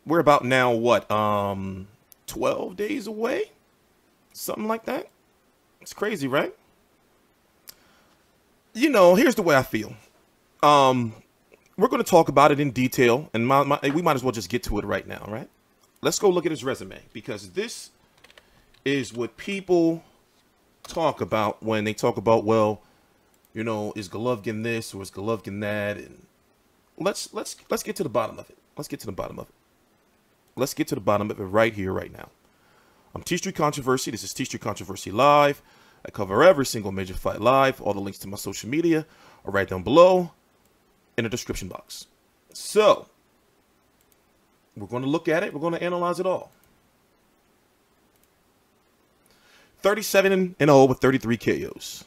we're about now, what, 12 days away? Something like that. It's crazy, right? You know, here's the way I feel. We're going to talk about it in detail, and we might as well just get to it right now, right? Let's go look at his resume, because this is what people talk about when they talk about, well, you know, is Golovkin this or is Golovkin that? And let's get to the bottom of it. Let's get to the bottom of it. Let's get to the bottom of it right here, right now. I'm TstreeT Controversy. This is TstreeT Controversy Live. I cover every single major fight live. All the links to my social media are right down below in the description box. So, we're going to look at it. We're going to analyze it all. 37-0 with 33 KOs.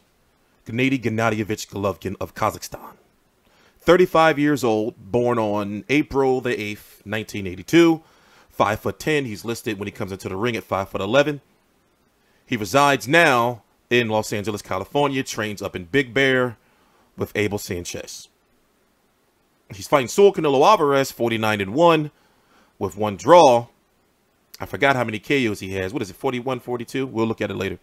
Gennady Gennadievich Golovkin of Kazakhstan. 35 years old, born on April the 8th, 1982. 5'10". He's listed when he comes into the ring at 5'11". He resides now in Los Angeles, California. Trains up in Big Bear with Abel Sanchez. He's fighting Saul Canelo Alvarez, 49-1 with 1 draw. I forgot how many KOs he has. What is it, 41, 42? We'll look at it later.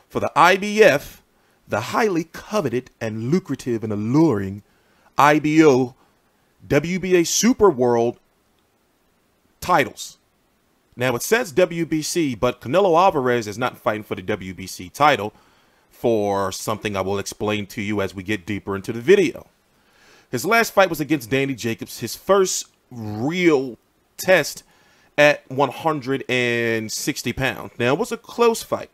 For the IBF, the highly coveted and lucrative and alluring Hbo WBA Super World titles. Now, it says WBC, but Canelo Alvarez is not fighting for the WBC title for something I will explain to you as we get deeper into the video. His last fight was against Danny Jacobs, his first real test at 160 pounds. Now, it was a close fight,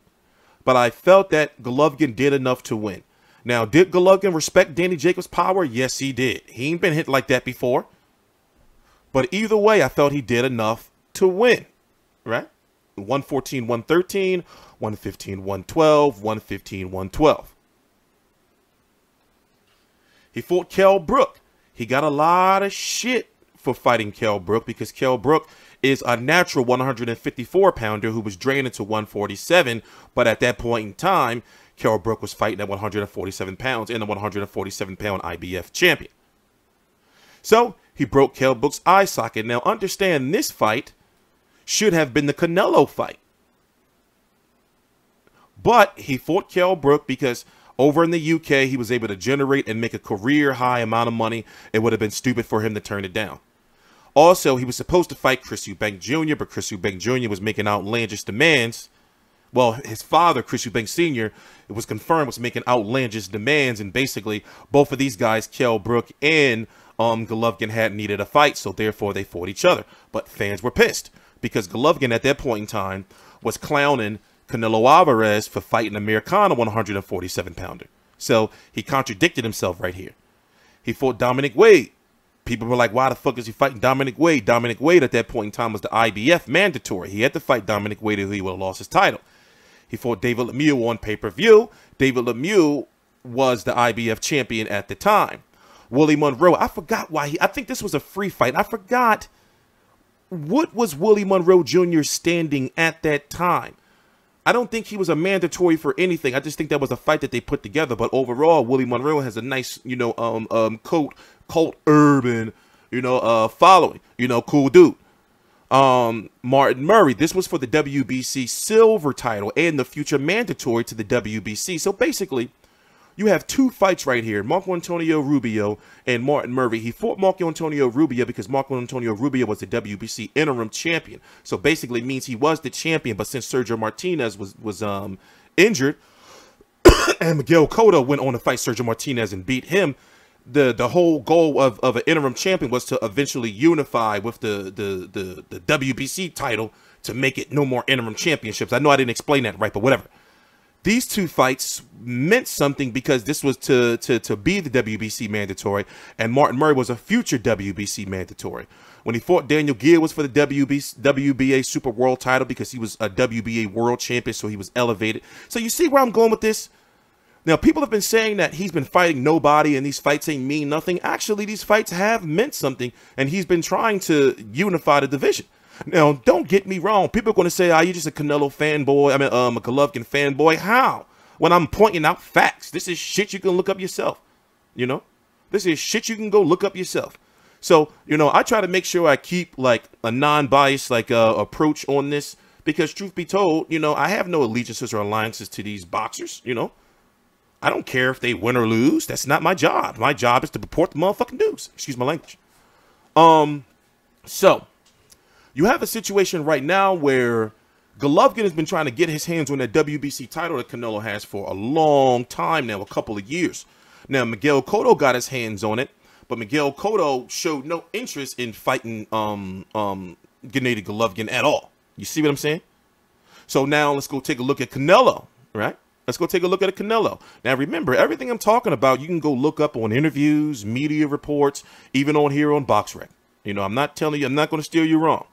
but I felt that Golovkin did enough to win. Now, did Golovkin respect Danny Jacobs' power? Yes, he did. He ain't been hit like that before. But either way, I felt he did enough to win, right? 114, 113, 115, 112, 115, 112. He fought Kell Brook. He got a lot of shit for fighting Kell Brook because Kell Brook is a natural 154-pounder who was drained to 147. But at that point in time, Kell Brook was fighting at 147 pounds and the 147-pound IBF champion. So he broke Kell Brook's eye socket. Now understand, this fight should have been the Canelo fight. But he fought Kell Brook because over in the UK, he was able to generate and make a career-high amount of money. It would have been stupid for him to turn it down. Also, he was supposed to fight Chris Eubank Jr., but Chris Eubank Jr. was making outlandish demands. Well, his father, Chris Eubank Sr., it was confirmed, was making outlandish demands, and basically, both of these guys, Kell Brook and Golovkin, had needed a fight, so therefore they fought each other. But fans were pissed, because Golovkin at that point in time was clowning Canelo Alvarez for fighting Amir Khan, a 147-pounder. So he contradicted himself right here. He fought Dominic Wade. People were like, why the fuck is he fighting Dominic Wade? Dominic Wade at that point in time was the IBF mandatory. He had to fight Dominic Wade or he would have lost his title. He fought David Lemieux on pay-per-view. David Lemieux was the IBF champion at the time. Willie Monroe, I forgot why I think this was a free fight. I forgot what was Willie Monroe Jr. standing at that time. I don't think he was a mandatory for anything. I just think that was a fight that they put together. But overall, Willie Monroe has a nice, you know, cult urban, you know, following. You know, cool dude. Martin Murray. This was for the WBC silver title and the future mandatory to the WBC. So basically, you have two fights right here, Marco Antonio Rubio and Martin Murray. He fought Marco Antonio Rubio because Marco Antonio Rubio was the WBC interim champion. So basically it means he was the champion, but since Sergio Martinez was injured and Miguel Cotto went on to fight Sergio Martinez and beat him, the whole goal of an interim champion was to eventually unify with the WBC title to make it no more interim championships. I know I didn't explain that right, but whatever. These two fights meant something because this was to be the WBC mandatory, and Martin Murray was a future WBC mandatory. When he fought Daniel Gear was for the WBA Super World title because he was a WBA World Champion, so he was elevated. So you see where I'm going with this? Now, people have been saying that he's been fighting nobody and these fights ain't mean nothing. Actually, these fights have meant something, and he's been trying to unify the division. Now, don't get me wrong. People are going to say, you're just a Canelo fanboy. I mean, a Golovkin fanboy. How? When I'm pointing out facts. This is shit you can look up yourself. You know? This is shit you can go look up yourself. So, you know, I try to make sure I keep like a non-biased like approach on this because truth be told, you know, I have no allegiances or alliances to these boxers, you know. I don't care if they win or lose. That's not my job. My job is to report the motherfucking news. Excuse my language. So you have a situation right now where Golovkin has been trying to get his hands on that WBC title that Canelo has for a long time now, a couple of years. Now, Miguel Cotto got his hands on it, but Miguel Cotto showed no interest in fighting Gennady Golovkin at all. You see what I'm saying? So now let's go take a look at Canelo, right? Let's go take a look at a Canelo. Now, remember, everything I'm talking about, you can go look up on interviews, media reports, even on here on BoxRec. You know, I'm not telling you, I'm not going to steer you wrong.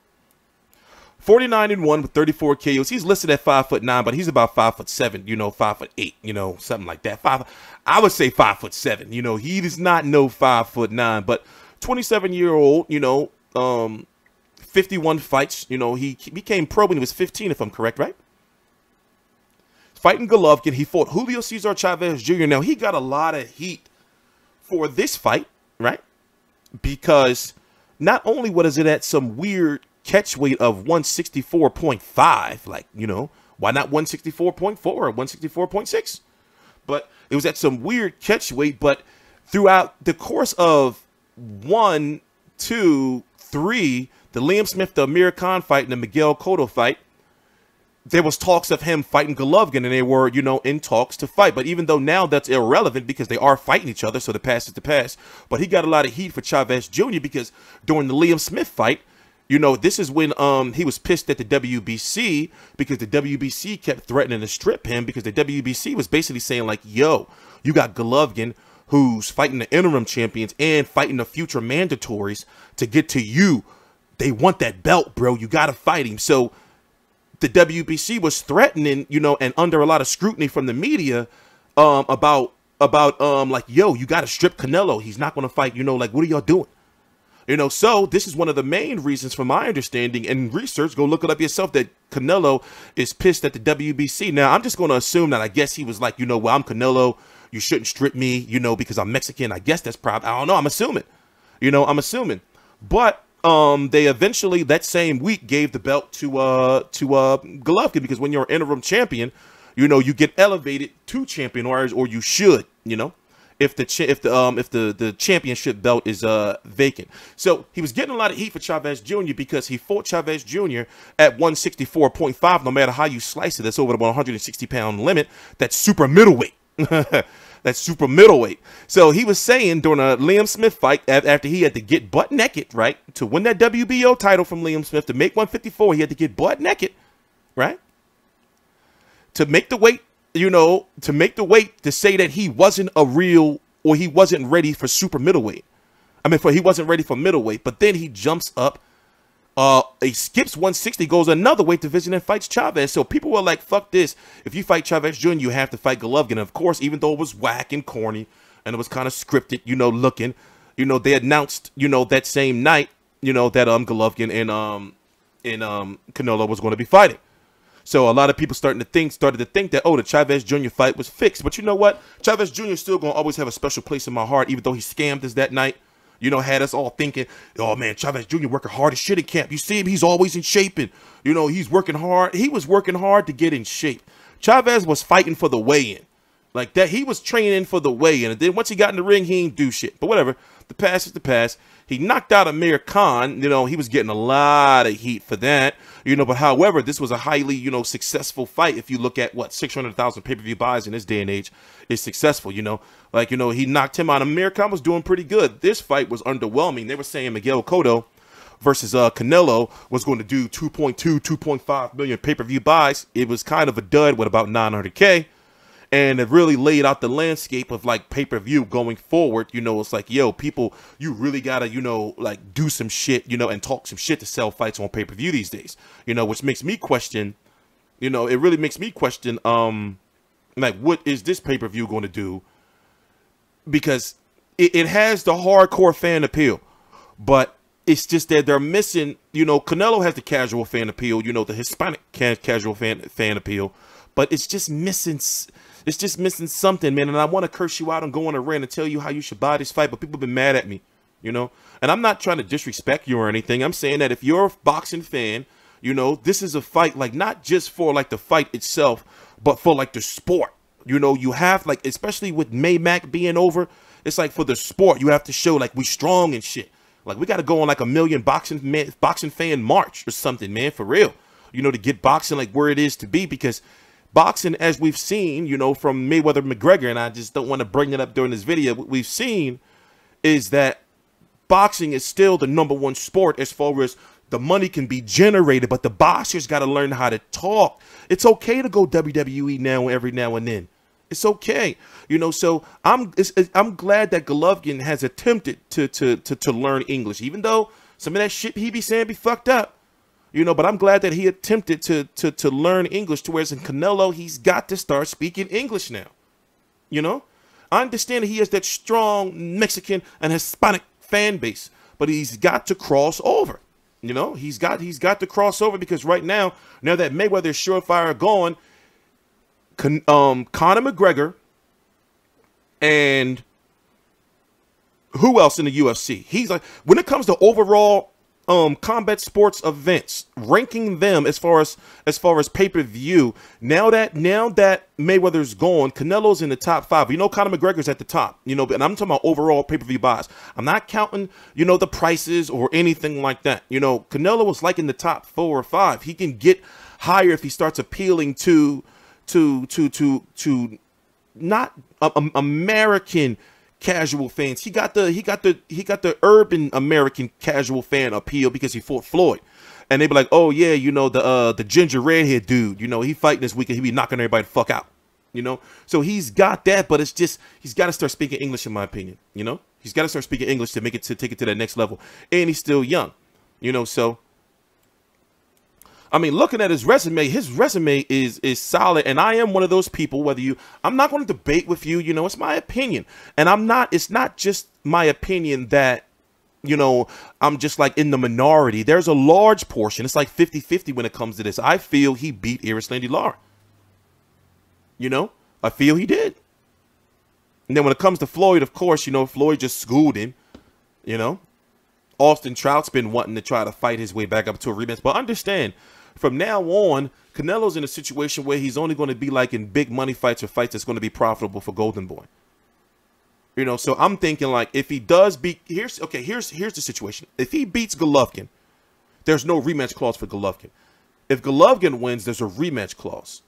49-1 with 34 KOs. He's listed at 5'9", but he's about 5'7", you know, 5'8", you know, something like that. I would say 5'7". You know, he is not no 5'9", but 27-year-old, you know, 51 fights. You know, he became pro when he was 15, if I'm correct, right? Fighting Golovkin, he fought Julio Cesar Chavez Jr. Now, he got a lot of heat for this fight, right? Because not only was it at some weird catch weight of 164.5, like, you know, why not 164.4 or 164.6? But it was at some weird catch weight, but throughout the course of 1, 2, 3, the Liam Smith, the Amir Khan fight, and the Miguel Cotto fight, there was talks of him fighting Golovkin, and they were, you know, in talks to fight. But even though now that's irrelevant because they are fighting each other, so the past is the past. But he got a lot of heat for Chavez Jr. because during the Liam Smith fight, you know, this is when he was pissed at the WBC because the WBC kept threatening to strip him because the WBC was basically saying like, yo, you got Golovkin who's fighting the interim champions and fighting the future mandatories to get to you. They want that belt, bro. You got to fight him. So the WBC was threatening, you know, and under a lot of scrutiny from the media about like, yo, you got to strip Canelo. He's not going to fight, you know, like, what are y'all doing? You know, so this is one of the main reasons from my understanding and research, go look it up yourself, that Canelo is pissed at the WBC. Now, I'm just going to assume that I guess he was like, you know, well, I'm Canelo. You shouldn't strip me, you know, because I'm Mexican. I guess that's probably, I don't know. I'm assuming, you know, I'm assuming. But they eventually that same week gave the belt to Golovkin because when you're an interim champion, you know, you get elevated to champion, or you should, you know, if the championship belt is vacant. So he was getting a lot of heat for Chavez Jr. because he fought Chavez Jr. at 164.5. No matter how you slice it, that's over the 160-pound limit. That's super middleweight. That's super middleweight. So he was saying during a Liam Smith fight, after he had to get butt naked, right, to win that WBO title from Liam Smith, to make 154, he had to get butt naked, right, to make the weight, you know, to make the weight to say that he wasn't a real, or he wasn't ready for super middleweight. I mean, he wasn't ready for middleweight, but then he jumps up. He skips 160, goes another weight division and fights Chavez. So people were like, fuck this. If you fight Chavez Jr., you have to fight Golovkin. And of course, even though it was whack and corny and it was kind of scripted, you know, looking, you know, they announced, you know, that same night, you know, that Golovkin and Canelo was going to be fighting. So a lot of people started to think that, oh, the Chavez Jr. fight was fixed. But you know what? Chavez Jr. is still going to always have a special place in my heart, even though he scammed us that night. You know, had us all thinking, oh, man, Chavez Jr. working hard as shit at camp. You see him, he's always in shape. And, you know, he's working hard. He was working hard to get in shape. Chavez was fighting for the weigh-in. Like that, he was training for the weigh-in. And then once he got in the ring, he didn't do shit. But whatever. The past is the past. He knocked out Amir Khan. You know, he was getting a lot of heat for that. You know, but however, this was a highly, you know, successful fight. If you look at what 600,000 pay-per-view buys in this day and age is successful, you know, like, you know, he knocked him out. Amir Khan was doing pretty good. This fight was underwhelming. They were saying Miguel Cotto versus Canelo was going to do 2.2, 2.5 million pay-per-view buys. It was kind of a dud with about 900K. And it really laid out the landscape of like pay-per-view going forward. You know, it's like, yo, people, you really got to, you know, like do some shit, you know, and talk some shit to sell fights on pay-per-view these days, you know, which makes me question, you know, it really makes me question, like, what is this pay-per-view going to do? Because it has the hardcore fan appeal, but it's just that they're missing, you know, Canelo has the casual fan appeal, you know, the Hispanic casual fan appeal, but it's just missing. It's just missing something, man. And I want to curse you out and go on a rant and tell you how you should buy this fight, but people have been mad at me. you know? And I'm not trying to disrespect you or anything. I'm saying that if you're a boxing fan, you know, this is a fight, like, not just for, like, the fight itself, but for, like, the sport. You know, you have, like, especially with Maymac being over, it's like for the sport, you have to show, like, we strong and shit. Like, we got to go on, like, a million boxing fan march or something, man, for real. You know, to get boxing, like, where it is to be, because boxing, as we've seen, you know, from Mayweather McGregor, and I just don't want to bring it up during this video, what we've seen is that boxing is still the #1 sport as far as the money can be generated, but the boxers got to learn how to talk. It's okay to go WWE now, every now and then. It's okay, you know. So I'm glad that Golovkin has attempted to learn English, even though some of that shit he be saying be fucked up, you know. But I'm glad that he attempted to learn English, to whereas in Canelo he's got to start speaking English now, you know. I understand that he has that strong Mexican and Hispanic fan base, but he's got to cross over. You know, he's got to cross over, because right now that Mayweather's surefire gone, Conor McGregor and who else in the UFC? He's like, when it comes to overall combat sports events, ranking them as far as pay-per-view, now that Mayweather's gone, Canelo's in the top 5. You know, Conor McGregor's at the top, you know, and I'm talking about overall pay-per-view buys. I'm not counting, you know, the prices or anything like that. You know, Canelo was like in the top 4 or 5. He can get higher if he starts appealing to not American casual fans. He got the urban American casual fan appeal because he fought Floyd, and they be like, oh yeah, you know, the ginger redhead dude, you know, he fighting this weekend, he be knocking everybody the fuck out, you know. So he's got that, but it's just he's got to start speaking English, in my opinion. You know, he's got to start speaking English to take it to that next level, and he's still young, you know. So I mean, looking at his resume is solid, and I am one of those people, I'm not going to debate with you, you know, it's my opinion, and it's not just my opinion that, you know, I'm just like in the minority. There's a large portion, it's like 50-50 when it comes to this. I feel he beat Erislandy Lara. You know, I feel he did. And then when it comes to Floyd, of course, you know, Floyd just schooled him, you know. Austin Trout's been wanting to try to fight his way back up to a rematch, but understand, from now on, Canelo's in a situation where he's only going to be like in big money fights or fights that's going to be profitable for Golden Boy. You know, so I'm thinking, like, if he does beat, here's the situation. If he beats Golovkin, there's no rematch clause for Golovkin. If Golovkin wins, there's a rematch clause.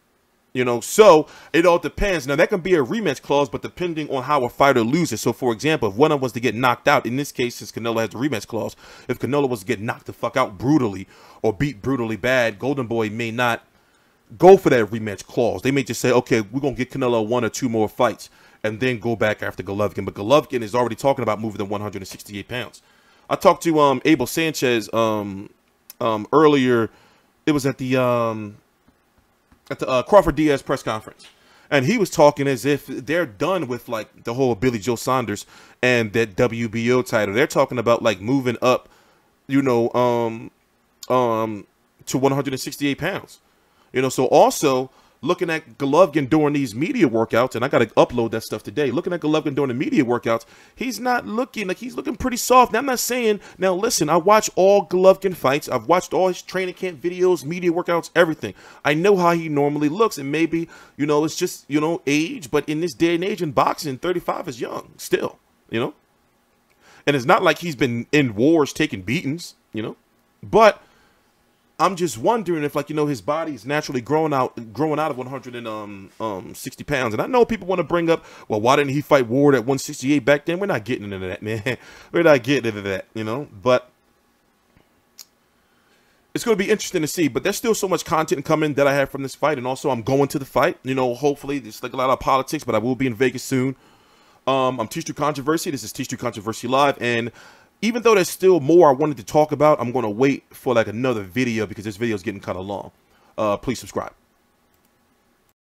You know, so it all depends. Now, that can be a rematch clause, but depending on how a fighter loses. So, for example, if one of them was to get knocked out, in this case, since Canelo has the rematch clause, if Canelo was to get knocked the fuck out brutally or beat brutally bad, Golden Boy may not go for that rematch clause. They may just say, okay, we're going to get Canelo 1 or 2 more fights and then go back after Golovkin. But Golovkin is already talking about moving to 168 pounds. I talked to Abel Sanchez earlier. It was at the Crawford Diaz press conference, and he was talking as if they're done with like the whole Billy Joe Saunders and that WBO title. They're talking about like moving up, you know, to 168 pounds. You know, so also looking at Golovkin during these media workouts, and I got to upload that stuff today. Looking at Golovkin during the media workouts, he's not looking like he's looking pretty soft. Now, I'm not saying, now listen, I watch all Golovkin fights. I've watched all his training camp videos, media workouts, everything. I know how he normally looks, and maybe, you know, it's just, you know, age, but in this day and age in boxing, 35 is young still, you know? And it's not like he's been in wars taking beatings, you know? But I'm just wondering if, like, you know, his body is naturally growing out of 160 pounds. And I know people want to bring up, well, why didn't he fight Ward at 168 back then? We're not getting into that, man. We're not getting into that, you know. But it's going to be interesting to see. But there's still so much content coming that I have from this fight. And also, I'm going to the fight. You know, hopefully, there's like a lot of politics, but I will be in Vegas soon. I'm TstreeT Controversy. This is TstreeT Controversy Live. And even though there's still more I wanted to talk about, I'm going to wait for like another video because this video is getting kind of long. Please subscribe.